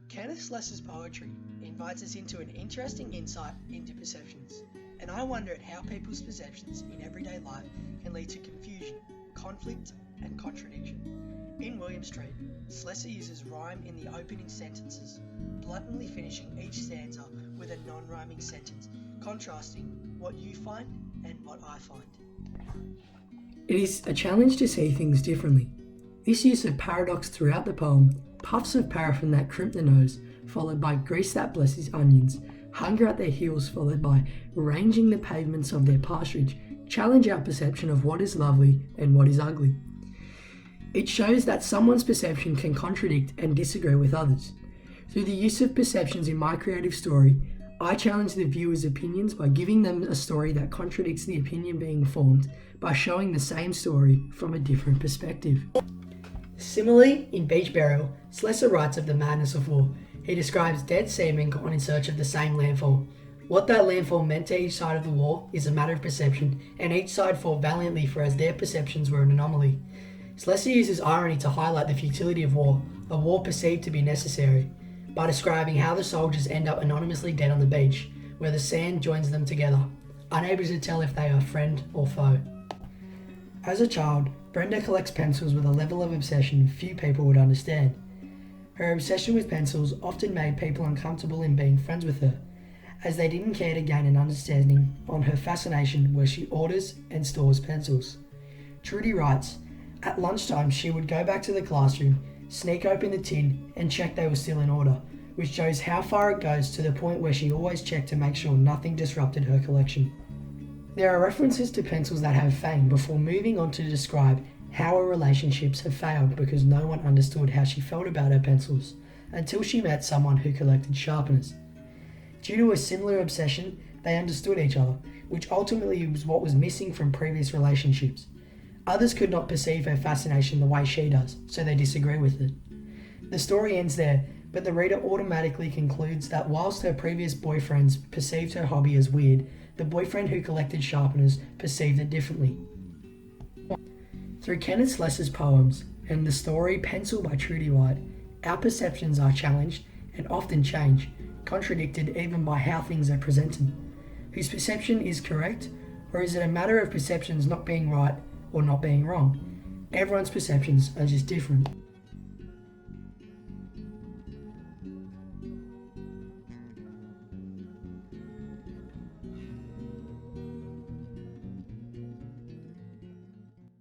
Kenneth Slessor's poetry invites us into an interesting insight into perceptions, and I wonder at how people's perceptions in everyday life can lead to confusion, conflict, and contradiction. In William Street, Slessor uses rhyme in the opening sentences, bluntly finishing each stanza with a non-rhyming sentence, contrasting what you find and what I find. It is a challenge to see things differently. This use of paradox throughout the poem, puffs of paraffin that crimp the nose, followed by grease that blesses onions, hunger at their heels followed by ranging the pavements of their pasturage, challenge our perception of what is lovely and what is ugly. It shows that someone's perception can contradict and disagree with others. Through the use of perceptions in my creative story, I challenge the viewer's opinions by giving them a story that contradicts the opinion being formed by showing the same story from a different perspective. Similarly, in Beach Burial, Slessor writes of the madness of war. He describes dead seamen gone in search of the same landfall. What that landfall meant to each side of the war is a matter of perception, and each side fought valiantly for as their perceptions were an anomaly. Slessor uses irony to highlight the futility of war, a war perceived to be necessary, by describing how the soldiers end up anonymously dead on the beach, where the sand joins them together, unable to tell if they are friend or foe. As a child, Brenda collects pencils with a level of obsession few people would understand. Her obsession with pencils often made people uncomfortable in being friends with her, as they didn't care to gain an understanding on her fascination where she orders and stores pencils. Trudy writes, at lunchtime she would go back to the classroom, sneak open the tin and check they were still in order, which shows how far it goes to the point where she always checked to make sure nothing disrupted her collection. There are references to pencils that have fame before moving on to describe how her relationships have failed because no one understood how she felt about her pencils until she met someone who collected sharpeners. Due to a similar obsession, they understood each other, which ultimately was what was missing from previous relationships. Others could not perceive her fascination the way she does, so they disagree with it. The story ends there, but the reader automatically concludes that whilst her previous boyfriends perceived her hobby as weird, the boyfriend who collected sharpeners perceived it differently. Through Kenneth Slessor's poems and the story Pencil by Trudy White, our perceptions are challenged and often change, contradicted even by how things are presented. Whose perception is correct, or is it a matter of perceptions not being right or not being wrong? Everyone's perceptions are just different.